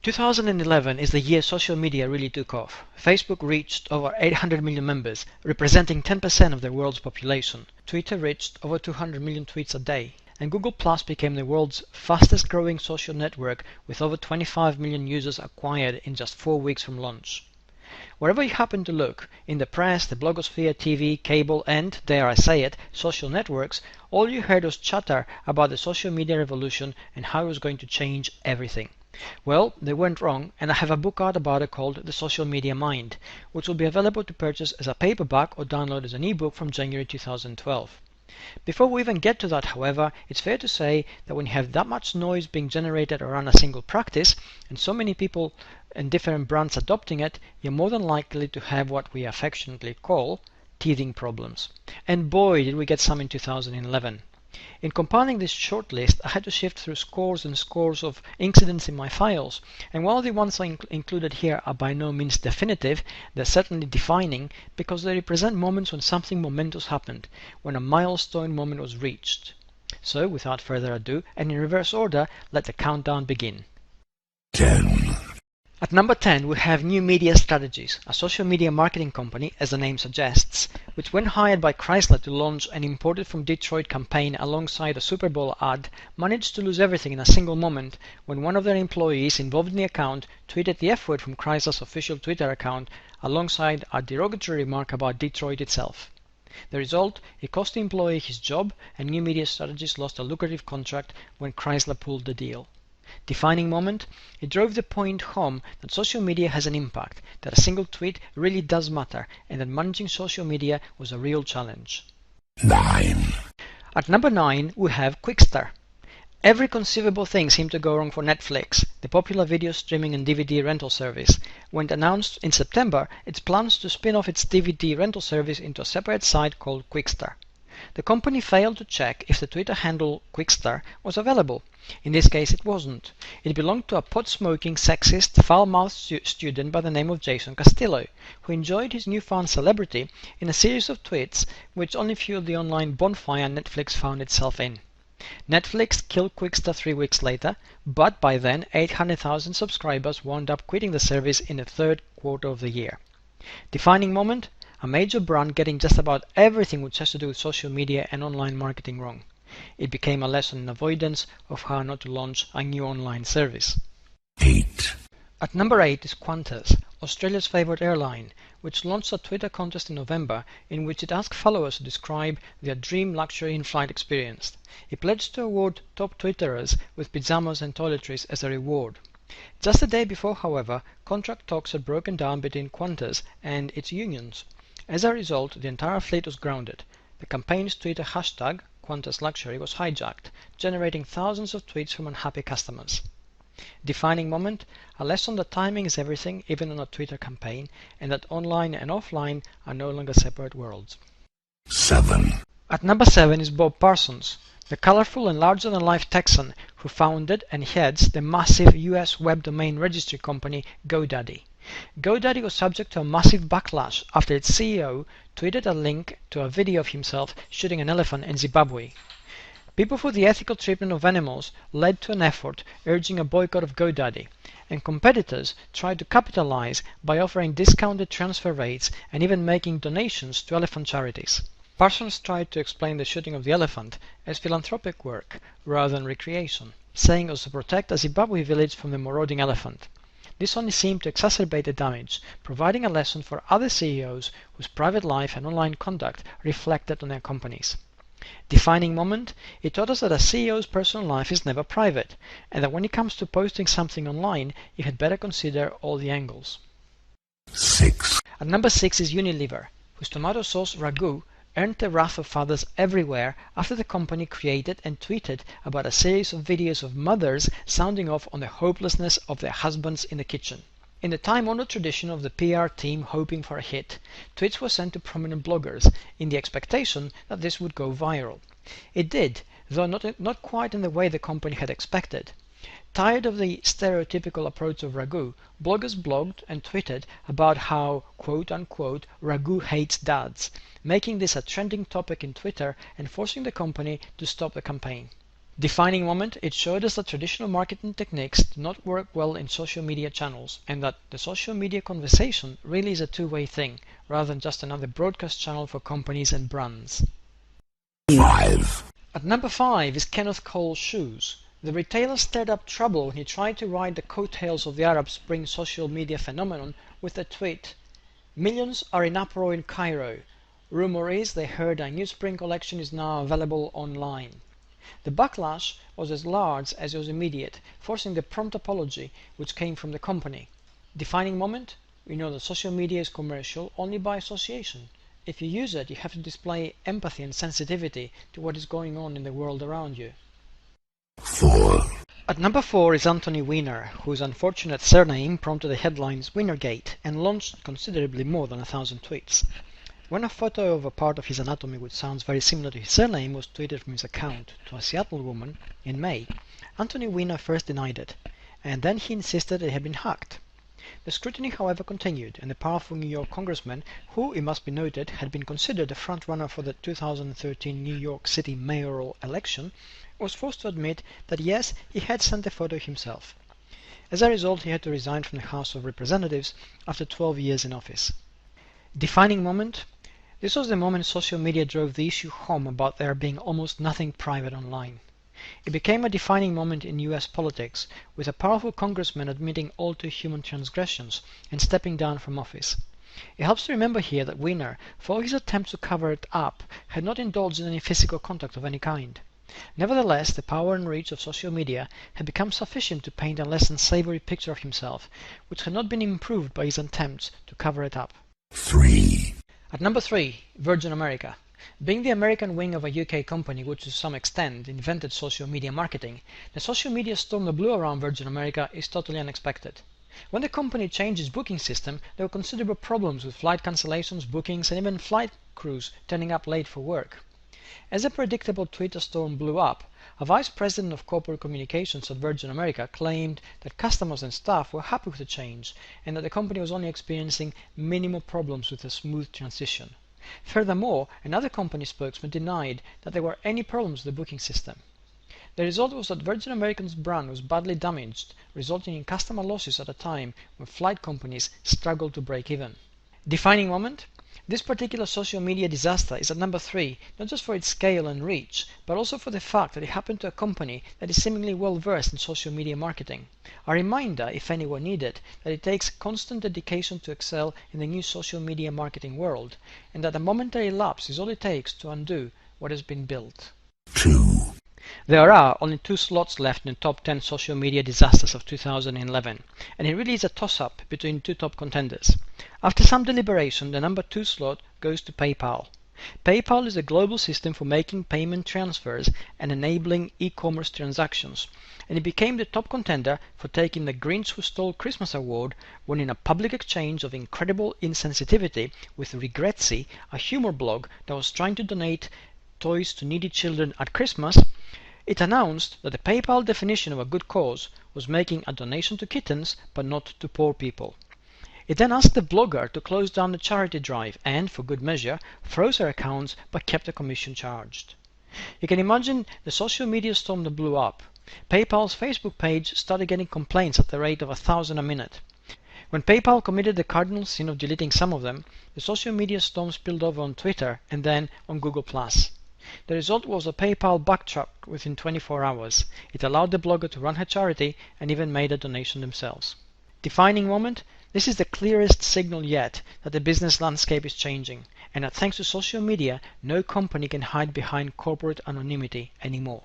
2011 is the year social media really took off. Facebook reached over 800 million members, representing 10% of the world's population. Twitter reached over 200 million tweets a day. And Google Plus became the world's fastest growing social network with over 25 million users acquired in just 4 weeks from launch. Wherever you happen to look, in the press, the blogosphere, TV, cable and, dare I say it, social networks, all you heard was chatter about the social media revolution and how it was going to change everything. Well, they weren't wrong, and I have a book out about it called The Social Media Mind, which will be available to purchase as a paperback or download as an ebook from January 2012. Before we even get to that, however, it's fair to say that when you have that much noise being generated around a single practice, and so many people and different brands adopting it, you're more than likely to have what we affectionately call teething problems. And boy, did we get some in 2011. In compiling this short list, I had to sift through scores and scores of incidents in my files, and while the ones I included here are by no means definitive, they're certainly defining because they represent moments when something momentous happened, when a milestone moment was reached. So, without further ado, and in reverse order, let the countdown begin. 10. At number 10, we have New Media Strategies, a social media marketing company, as the name suggests, which when hired by Chrysler to launch an imported from Detroit campaign alongside a Super Bowl ad, managed to lose everything in a single moment when one of their employees involved in the account tweeted the F word from Chrysler's official Twitter account alongside a derogatory remark about Detroit itself. The result, it cost the employee his job, and New Media Strategies lost a lucrative contract when Chrysler pulled the deal. Defining moment, it drove the point home that social media has an impact, that a single tweet really does matter, and that managing social media was a real challenge. 9. At number 9, we have Quickster. Every conceivable thing seemed to go wrong for Netflix, the popular video streaming and DVD rental service, when it announced in September its plans to spin off its DVD rental service into a separate site called Quickster. The company failed to check if the Twitter handle Quickster was available. In this case, it wasn't. It belonged to a pot-smoking, sexist, foul-mouthed student by the name of Jason Castillo, who enjoyed his newfound celebrity in a series of tweets which only fueled the online bonfire Netflix found itself in. Netflix killed Quickster 3 weeks later, but by then 800,000 subscribers wound up quitting the service in the third quarter of the year. Defining moment? A major brand getting just about everything which has to do with social media and online marketing wrong. It became a lesson in avoidance of how not to launch a new online service. 8. At number 8 is Qantas, Australia's favourite airline, which launched a Twitter contest in November in which it asked followers to describe their dream luxury in-flight experience. It pledged to award top Twitterers with pyjamas and toiletries as a reward. Just the day before, however, contract talks had broken down between Qantas and its unions. As a result, the entire fleet was grounded. The campaign's Twitter hashtag, Qantas Luxury, was hijacked, generating thousands of tweets from unhappy customers. Defining moment, a lesson that timing is everything, even on a Twitter campaign, and that online and offline are no longer separate worlds. 7. At number 7 is Bob Parsons, the colorful and larger-than-life Texan who founded and heads the massive US web domain registry company GoDaddy. GoDaddy was subject to a massive backlash after its CEO tweeted a link to a video of himself shooting an elephant in Zimbabwe. People for the ethical treatment of animals led to an effort urging a boycott of GoDaddy, and competitors tried to capitalize by offering discounted transfer rates and even making donations to elephant charities. Parsons tried to explain the shooting of the elephant as philanthropic work rather than recreation, saying it was to protect a Zimbabwe village from the marauding elephant. This only seemed to exacerbate the damage, providing a lesson for other CEOs whose private life and online conduct reflected on their companies. Defining moment, it taught us that a CEO's personal life is never private, and that when it comes to posting something online, you had better consider all the angles. 6. At number 6 is Unilever, whose tomato sauce ragu earned the wrath of fathers everywhere after the company created and tweeted about a series of videos of mothers sounding off on the hopelessness of their husbands in the kitchen. In the time-honored tradition of the PR team hoping for a hit, tweets were sent to prominent bloggers in the expectation that this would go viral. It did, though not quite in the way the company had expected. Tired of the stereotypical approach of Raghu, bloggers blogged and tweeted about how quote-unquote Raghu hates dads, making this a trending topic in Twitter and forcing the company to stop the campaign. Defining moment, it showed us that traditional marketing techniques do not work well in social media channels, and that the social media conversation really is a two-way thing, rather than just another broadcast channel for companies and brands. 5. At number 5 is Kenneth Cole's shoes. The retailer stirred up trouble when he tried to ride the coattails of the Arab Spring social media phenomenon with a tweet: "Millions are in uproar in Cairo. Rumor is they heard a new spring collection is now available online." The backlash was as large as it was immediate, forcing the prompt apology which came from the company. Defining moment, we know that social media is commercial only by association. If you use it, you have to display empathy and sensitivity to what is going on in the world around you. 4. At number 4 is Anthony Weiner, whose unfortunate surname prompted the headlines Weinergate and launched considerably more than 1,000 tweets. When a photo of a part of his anatomy which sounds very similar to his surname was tweeted from his account to a Seattle woman in May, Anthony Weiner first denied it, and then he insisted it had been hacked. The scrutiny, however, continued, and the powerful New York congressman, who, it must be noted, had been considered a front-runner for the 2013 New York City mayoral election, was forced to admit that yes, he had sent the photo himself. As a result, he had to resign from the House of Representatives after 12 years in office. Defining moment? This was the moment social media drove the issue home about there being almost nothing private online. It became a defining moment in US politics, with a powerful congressman admitting all too human transgressions and stepping down from office. It helps to remember here that Weiner, for all his attempts to cover it up, had not indulged in any physical contact of any kind. Nevertheless, the power and reach of social media had become sufficient to paint a less than savory picture of himself, which had not been improved by his attempts to cover it up. 3. At number 3, Virgin America. Being the American wing of a UK company which to some extent invented social media marketing, the social media storm that blew around Virgin America is totally unexpected. When the company changed its booking system, there were considerable problems with flight cancellations, bookings, and even flight crews turning up late for work. As a predictable Twitter storm blew up, a vice president of corporate communications at Virgin America claimed that customers and staff were happy with the change and that the company was only experiencing minimal problems with a smooth transition. Furthermore, another company spokesman denied that there were any problems with the booking system. The result was that Virgin America's brand was badly damaged, resulting in customer losses at a time when flight companies struggled to break even. Defining moment? This particular social media disaster is at number 3, not just for its scale and reach, but also for the fact that it happened to a company that is seemingly well versed in social media marketing. A reminder, if any were needed, that it takes constant dedication to excel in the new social media marketing world, and that a momentary lapse is all it takes to undo what has been built. 2. There are only 2 slots left in the top 10 social media disasters of 2011, and it really is a toss-up between 2 top contenders. After some deliberation, the number 2 slot goes to PayPal. PayPal is a global system for making payment transfers and enabling e-commerce transactions, and it became the top contender for taking the Grinch Who Stole Christmas award, winning a public exchange of incredible insensitivity with Regretsy, a humor blog that was trying to donate toys to needy children at Christmas. It announced that the PayPal definition of a good cause was making a donation to kittens but not to poor people. It then asked the blogger to close down the charity drive and, for good measure, froze her accounts but kept the commission charged. You can imagine the social media storm that blew up. PayPal's Facebook page started getting complaints at the rate of 1,000 a minute. When PayPal committed the cardinal sin of deleting some of them, the social media storm spilled over on Twitter and then on Google+. The result was a PayPal backtracked within 24 hours. It allowed the blogger to run her charity and even made a donation themselves. Defining moment? This is the clearest signal yet that the business landscape is changing, and that thanks to social media, no company can hide behind corporate anonymity anymore.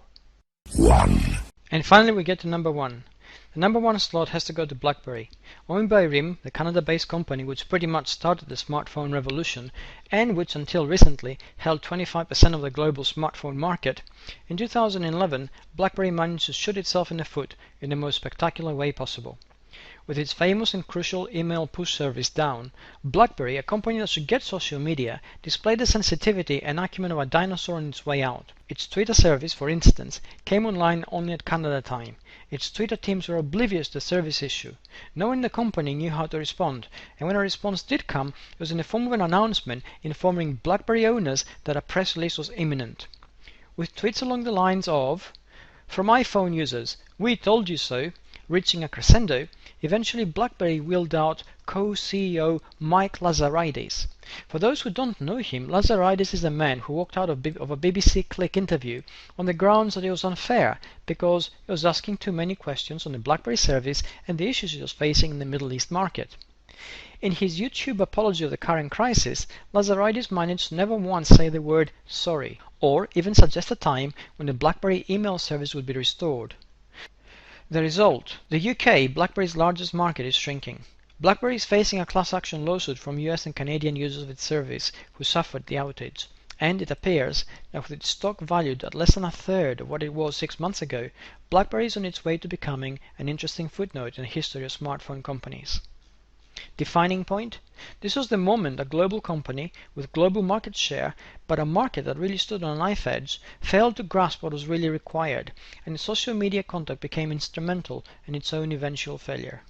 1. And finally we get to number 1. The number 1 slot has to go to BlackBerry. Owned by RIM, the Canada-based company which pretty much started the smartphone revolution and which until recently held 25% of the global smartphone market, in 2011 BlackBerry managed to shoot itself in the foot in the most spectacular way possible. With its famous and crucial email push service down, BlackBerry, a company that should get social media, displayed the sensitivity and acumen of a dinosaur on its way out. Its Twitter service, for instance, came online only at Canada time. Its Twitter teams were oblivious to the service issue. No one in the company knew how to respond, and when a response did come, it was in the form of an announcement informing BlackBerry owners that a press release was imminent. With tweets along the lines of, "From iPhone users, we told you so," reaching a crescendo, eventually BlackBerry wheeled out co-CEO Mike Lazaridis. For those who don't know him, Lazaridis is the man who walked out of a BBC Click interview on the grounds that it was unfair because he was asking too many questions on the BlackBerry service and the issues it was facing in the Middle East market. In his YouTube apology of the current crisis, Lazaridis managed to never once say the word sorry, or even suggest a time when the BlackBerry email service would be restored. The result: the UK, BlackBerry's largest market, is shrinking. BlackBerry is facing a class action lawsuit from US and Canadian users of its service who suffered the outage. And it appears that with its stock valued at less than a third of what it was 6 months ago, BlackBerry is on its way to becoming an interesting footnote in the history of smartphone companies. Defining point? This was the moment a global company with global market share, but a market that really stood on a knife edge, failed to grasp what was really required, and social media contact became instrumental in its own eventual failure.